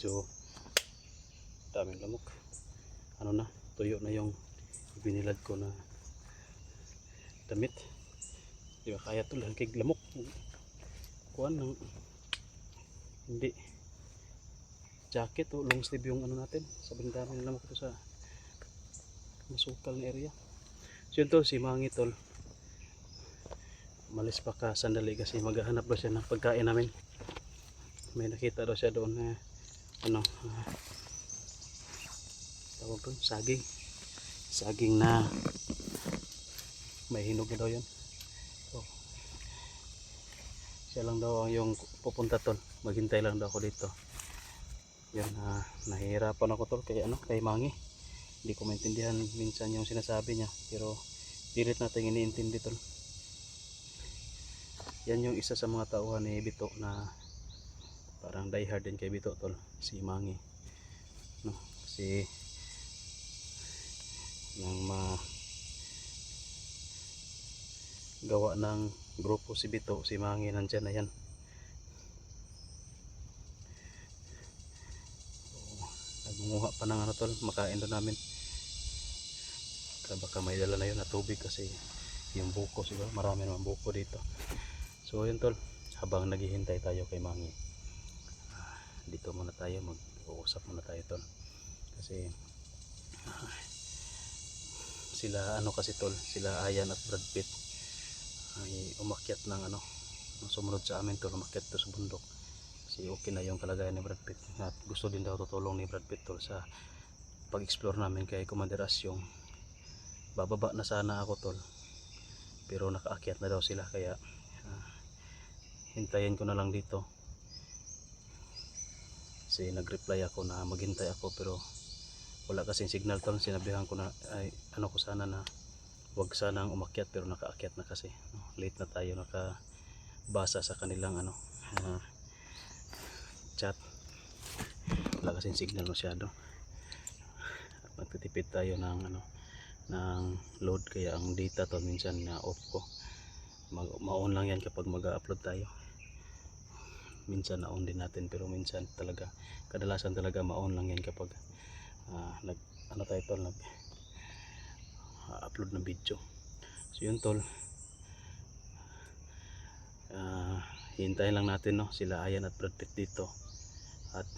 medyo daming lamok. Ano na, tuyo na yung binilad ko na damit. Di ba kaya to lang kay lamok. Kuan ng hindi jacket o long sleeve yung ano natin. Sabi dami ng lamok ito sa masukal na area. So yun tol, si Mangi tol. Malis pa ka sandali kasi maghahanap daw siya ng pagkain namin. May nakita daw siya doon na ano tawag doon, saging na may hinog na daw yun. So, siya lang daw yung pupunta tol, maghintay lang daw ako dito. Yun, nahihirapan ako tol kay kay Mangi, hindi ko maintindihan minsan yung sinasabi niya, pero pilit natin iniintindi tol. Yan yung isa sa mga tauhan ni Bito na parang die hard din kay Bito tol, si Mangi, no? Kasi nang gawa ng grupo si Bito, si Mangi nandyan na yan. So, nagmunguha pa ng tol, makain doon namin. Baka may dala na yun na tubig kasi yung buko siguro, marami naman buko dito. So yun tol, habang naghihintay tayo kay Mangi, dito muna tayo, mag-uusap muna tayo tol. Kasi sila kasi tol, sila Ayan at Brad Pitt ay umakyat ng sumunod sa amin tol, umakyat to sa bundok. Kasi okay na yung kalagayan ni Brad Pitt at gusto din daw tutulong ni Brad Pitt tol sa pag-explore namin kay Commander Asyong. Bababa na sana ako tol, pero nakaakyat na daw sila, kaya hintayin ko na lang dito. Kasi nag-reply ako na maghintay ako, pero wala kasing signal tol. Sinabihan ko na ay ko sana na wag sanang umakyat, pero nakaakyat na kasi late na tayo nakabasa sa kanilang chat. Wala kasing signal masyado at magtitipid tayo ng ng load, kaya ang data tol minsan na off ko. Ma-on lang yan kapag mag-upload tayo. Minsan na-on din natin, pero minsan talaga, kadalasan talaga ma-on lang yan kapag tayo tol, upload ng video. So yun tol, hintayin lang natin sila Ayan at Brad Pitt dito, at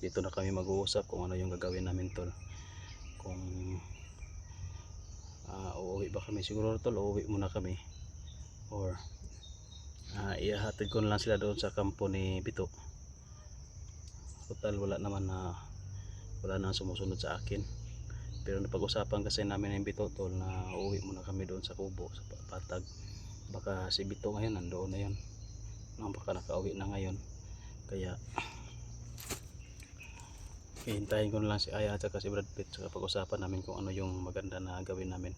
dito na kami mag-uusap kung ano yung gagawin namin tol. Kung uuwi ba kami, siguro tol uuwi muna kami, or ihahatid ko na lang sila doon sa kampo ni Bito. Total wala na sumusunod sa akin. Pero napag-usapan kasi namin ng Bito tol na uuwi muna kami doon sa kubo sa Patag. Baka si Bito ngayon nandoon na yun, baka nakauwi na ngayon, kaya hihintayin ko na lang si Aya at si Brad Pitt, saka pag-usapan namin kung ano yung maganda na gawin namin.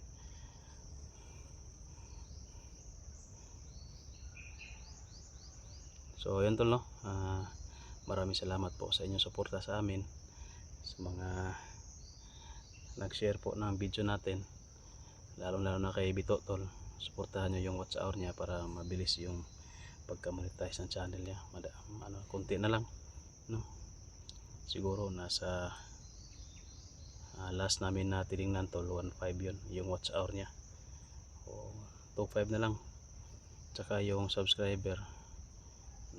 So yun tol, maraming salamat po sa inyong suporta sa amin, sa mga nag-share po ng video natin, lalo na kay Bito tol. Suportahan nyo yung watch hour niya para mabilis yung pagka-monetize ng channel niya. Konti na lang, no? Siguro nasa last namin na tinignan tol, 1.5 yun yung watch hour niya, o 2.5 na lang. Tsaka yung subscriber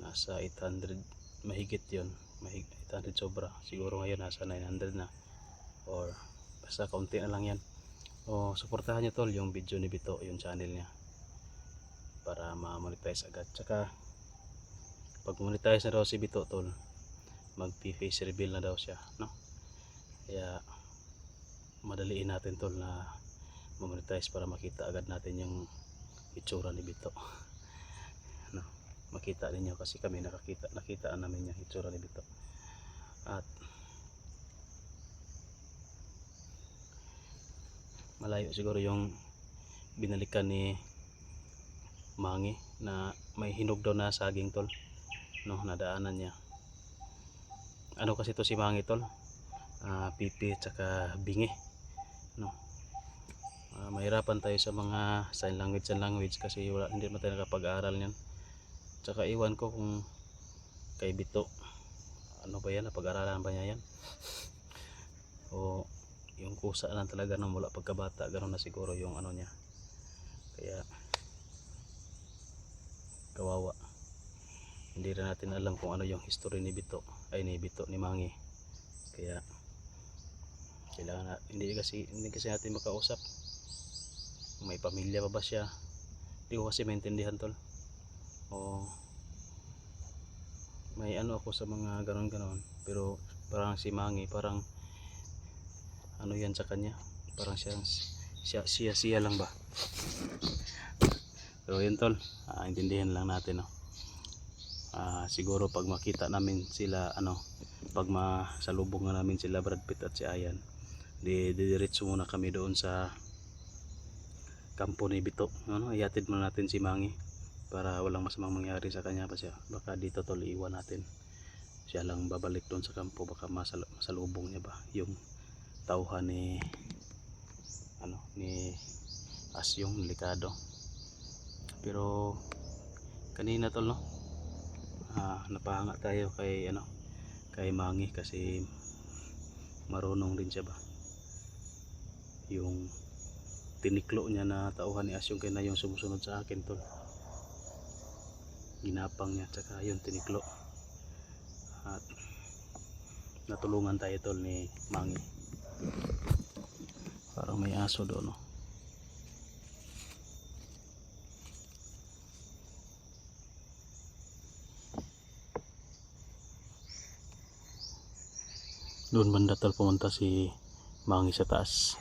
nasa 800 mahigit yun, 800 sobra. Siguro ngayon nasa 900 na, or basta kaunti na lang yan. O suportahan nyo tol yung video ni Bito, yung channel niya, para ma-monetize agad. Tsaka pag monetize na daw si Bito tol, mag-face reveal na daw siya, no? Kaya madaliin natin tol na ma-monetize para makita agad natin yung itsura ni Bito, no? Makita ninyo kasi kami nakita namin yung itsura ni Bito. At malayo siguro yung binalikan ni Mangi na may hinog daw na saging tol, no? Nadaanan niya. Kasi to si Mangi tol, pipi tsaka bingi, no? Mahirapan tayo sa mga sign language kasi hindi man tayo nakapag-aaral niyan. Tsaka iwan ko kung kay Bito ano ba yan, napag-aralan ba niya yan? O yung kusa lang talaga nung mula pagkabata, gano'n na siguro yung ano niya. Kaya kawawa. Hindi rin natin alam kung ano yung history ni Bito, ni Mangi. Kaya kailangan na, hindi kasi natin makausap. May pamilya pa ba siya? Hindi ko kasi maintindihan, tol. O may ano ako sa mga ganon-ganon, pero parang si Mangi, parang ano yan sa kanya, parang siya lang ba. Pero yun, tol, intindihan lang natin, no? Siguro pag makita namin sila, pag masalubong na namin sila Brad Pitt at si Ayan, diretso muna kami doon sa kampo ni Bito, ihatid muna natin si Mangi para walang masamang mangyari sa kanya pa siya. Baka dito, tol, iwan natin siya lang babalik doon sa kampo, baka masalubong niya ba yung tauhan ni Asyong Likado. Pero kanina, tol, no, napahanga tayo kay Mangi kasi marunong din siya ba. Yung tiniklo niya na tauhan ni Asyong kaya na yung sumusunod sa akin, tol, ginapang niya, tsaka yung tiniklo at natulungan tayo, tol, ni Mangi. Parang may aso doon, no? Doon banda, tol, pumunta si Mangi sa taas.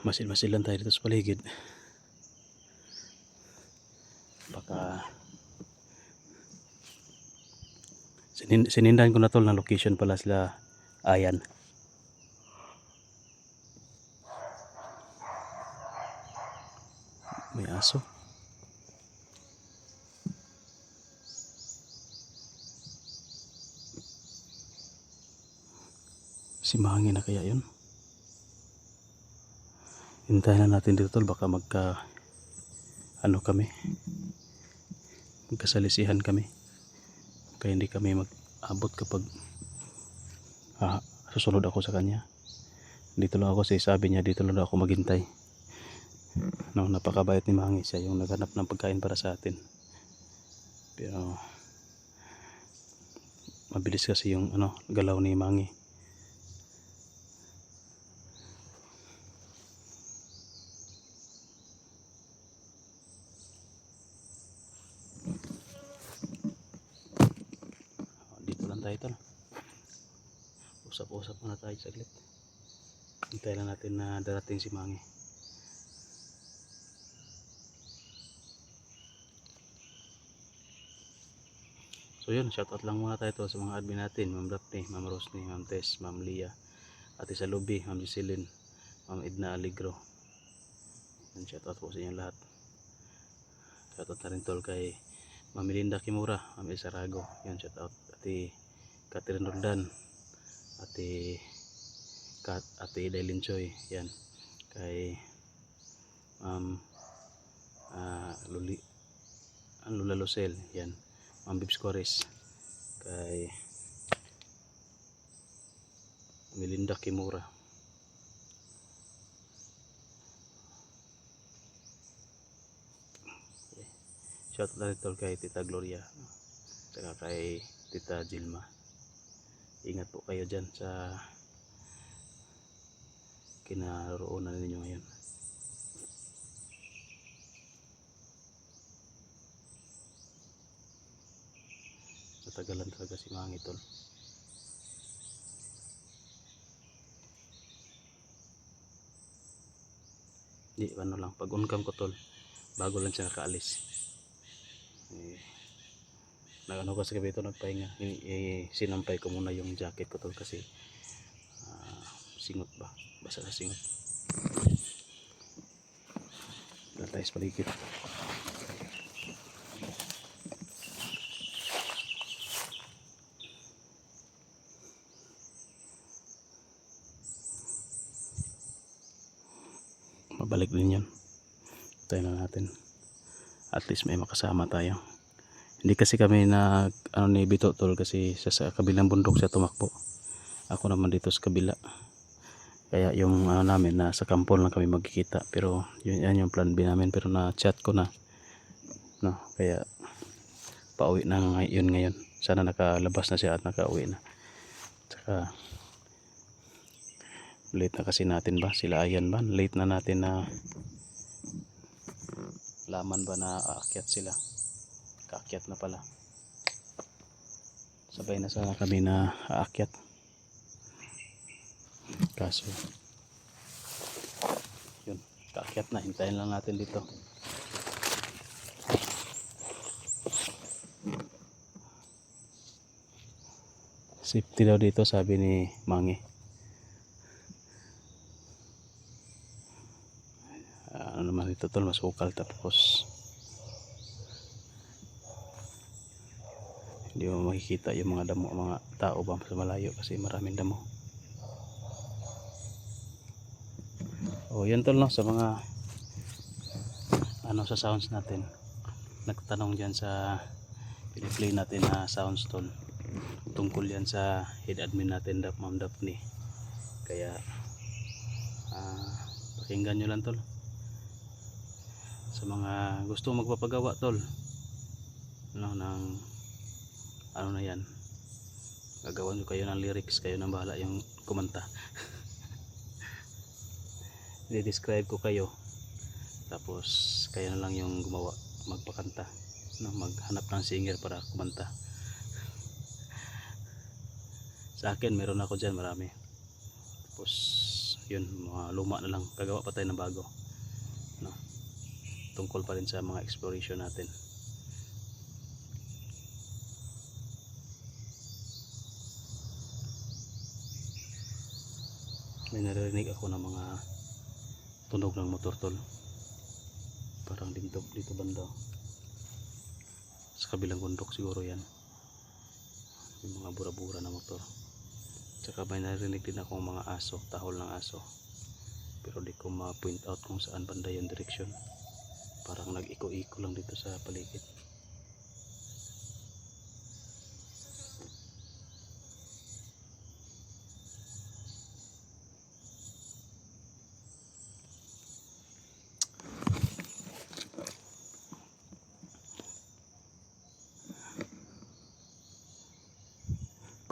Masil-masil lang tayo dito sa paligid. Baka sinindahan ko na, tol, na location pala sila Ayan. May aso. Si Mangi na kaya yun? Hintayin na natin dito, tol, baka magkasalisihan kami, kaya hindi kami mag-abot kapag susunod ako sa kanya. Dito lang ako, sabi niya dito lang ako maghintay. Napakabait ni Mangi, siya yung naghanap ng pagkain para sa atin. Pero mabilis kasi yung galaw ni Mangi. Dito lang tayo, tol. Usap-usap muna tayo saglit. Hintay lang natin na darating si Mangi. So yun, shoutout lang muna tayo, tol, sa mga admin natin, Ma'am Daphne, Ma'am Rosny, Ma'am Tess, Ma'am Lia, Ate Salubi, Ma'am Giseline, Ma'am Edna Aligro. Yun, shoutout po sa inyo lahat. Shoutout na rin, tol, kay Ma'am Melinda Kimura, Ma'am Elsa Rago. Yun, shoutout. Ate Catherine Roldan, Ate Dailin Choy. Yan, kay Ma'am Lula Lucel. Yan, Ma'am Bibs Corres, kay Melinda Kimura. Shoutout na rin, tol, kay Tita Gloria, saka kay Tita Gilma. Ingat po kayo dyan sa kinaroonan ninyo ngayon. Natagalan talaga si Mangi, tol. Di, lang, pag on cam ko, tol, bago lang siya nakaalis, kasi gabi ito nagpahinga, sinampay ko muna yung jacket ko, tol, kasi singot ba, basa sa singot. Tayo sa paligid. balik din yun. Tayo na natin, at least may makasama tayo. Hindi kasi kami ni Bito tol, kasi sa kabilang bundok siya tumakbo, ako naman dito sa kabila. Kaya yung namin na sa kampon lang kami magkikita, pero yan yung plan B namin. Pero na chat ko na, no, kaya pauwi na ngayon ngayon. Sana nakalabas na siya at nakauwi na. Tsaka late na kasi natin ba, sila Ayan ba, late na natin na laman ba na aakyat sila. Kaakyat na pala, sabay na sana kami na aakyat, kaso yun, kaakyat na, hintayin lang natin dito. Safety daw dito, sabi ni Mangi. Ano naman dito tol, masukal, tapos hindi mo makikita yung mga damo, mga tao ba sa malayo kasi maraming damo. O yan tol, no, sa mga sa sounds natin, nagtanong dyan sa piniplay natin na sounds tol, tungkol yan sa head admin natin, Ma'am Daphne. Kaya pakinggan nyo lang tol, sa mga gusto magpapagawa tol, ng na yan, gagawan nyo kayo ng lyrics, kayo nang bahala yung kumanta. I-describe ko kayo, tapos kayo na lang yung gumawa, magpakanta, no, maghanap ng singer para kumanta. Sa akin meron ako dyan marami, tapos yun, mga luma na lang, gagawa pa tayo ng bago, no, tungkol pa rin sa mga exploration natin. May naririnig ako ng mga tunog ng motor tol, parang dito banda sa kabilang bundok siguro yan, yung mga bura-bura na motor. Tsaka may narinig din akong mga aso, tahol ng aso, pero di ko ma-point out kung saan banda yung direction. Parang nag-iko-iko lang dito sa paligid.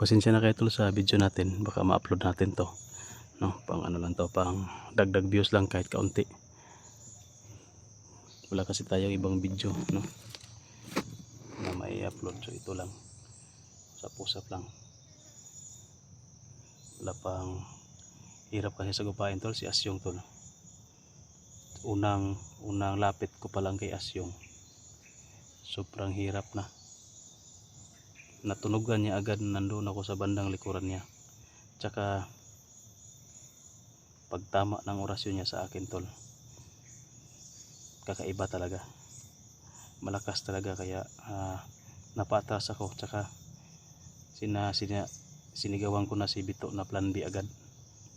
Pasensya na kayo tol sa video natin, baka ma-upload natin to, no, pang lang to, pang dagdag views lang kahit kaunti. Wala kasi tayo ibang video, no, na may upload, so ito lang, usap-usap lang. Wala pang hirap kasi sa gupain tol, si Asyong tol. Unang lapit ko pa lang kay Asyong, sobrang hirap na. Natunugan niya agad, nandun ako sa bandang likuran niya. Tsaka pagtama ng orasyon niya sa akin tol, kakaiba talaga, malakas talaga. Kaya napatras ako, tsaka sinigawan ko na si Bito na plan B agad,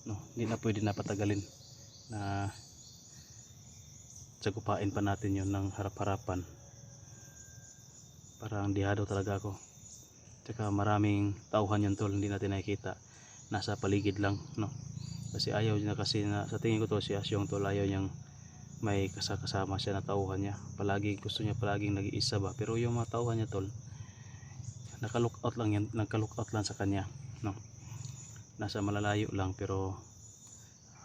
no, hindi na pwede napatagalin, na sagupain pa natin yun ng harap-harapan. Parang dihado talaga ako. Tsaka maraming tauhan yun tol, hindi natin nakikita, nasa paligid lang, no, kasi ayaw niya, kasi sa tingin ko to si Asyong tol, ayaw niyang may kasama siya na tauhan niya. Palagi gusto niya palaging nag-iisa ba, pero yung mga tauhan niya tol, naka-lookout lang yan, nagka-lookout lang sa kanya, no, nasa malalayo lang, pero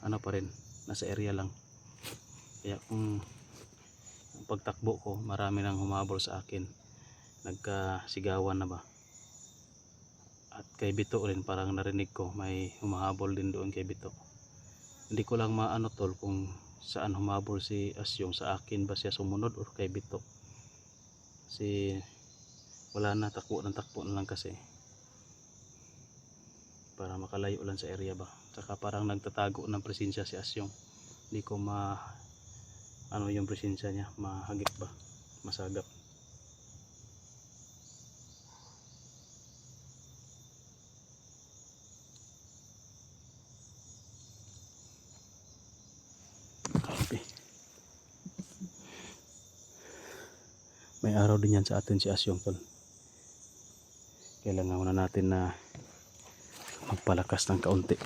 pa rin, nasa area lang. Kaya kung pagtakbo ko, marami nang humabol sa akin, nagkasigawan na ba. At kay Bito rin, parang narinig ko may humahabol din doon kay Bito. Hindi ko lang maano tol kung saan humabol si Asyong, sa akin ba siya sumunod or kay Bito, kasi wala na, takbo na lang kasi, para makalayo lang sa area ba. Saka parang nagtatago ng presensya si Asyong, hindi ko yung presensya niya, mahagip ba, masagap. Copy. May araw din yan sa atin si Asyong tol. Kailangan muna natin na magpalakas ng kaunti.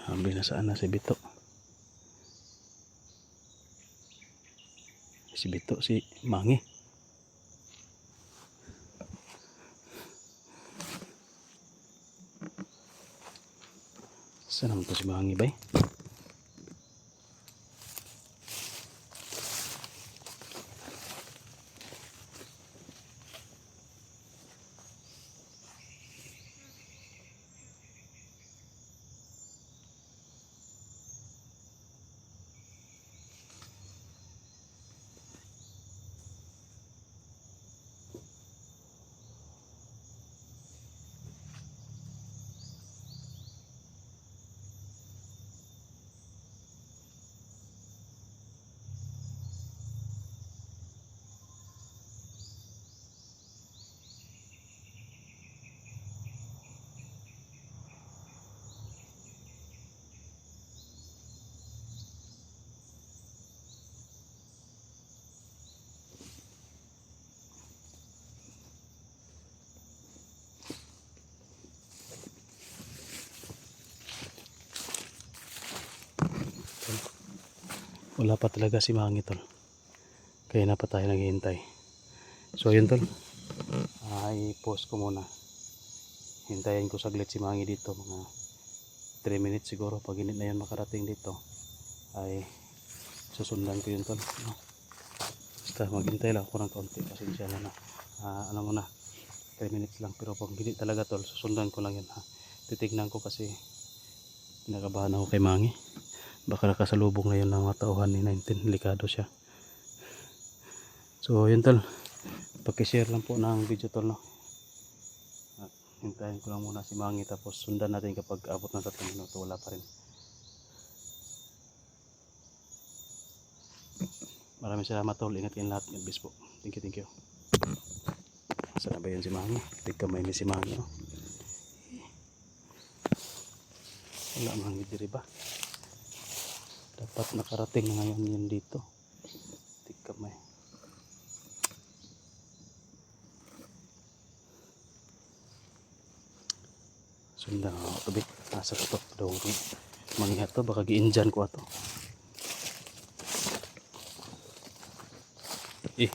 Sabi na saan na si Bito. Si Bito, si Mangi. Saan naman to si Mangi bay? Wala pa talaga si Mangi tol. Kaya na pa tayo naghihintay. So yun tol. I-pause ko muna. Hintayin ko saglit si Mangi dito. Mga 3 minutes siguro. Pag init na yun makarating dito, ay susundan ko yun tol. Basta maghintay lang ako ng kaunti. Pasensya na. Alam mo na. 3 minutes lang. Pero pag hindi talaga tol, susundan ko lang yun. Titignan ko kasi kinakabahan ako kay Mangi. Baka nakasalubong na yun ng mga tauhan ni 19. Delikado siya. So yun tol, pakishare lang po ng video tol no. At hintayin ko lang muna si Mangi, tapos sundan natin kapag abot ng 3 minuto. Wala pa rin. Maraming salamat tol, ingat kayo lahat. God bless po. Thank you. Saan na ba yun si Mangi? Tigkamay ni si Mangi no? Wala Mangi diri ba? Dapat nakarating na ngayon yun dito. Tigkamay. Sundan ako tabi. Nasa ko to. Daw Mangi ato. Baka giinjan ko ato. Eh.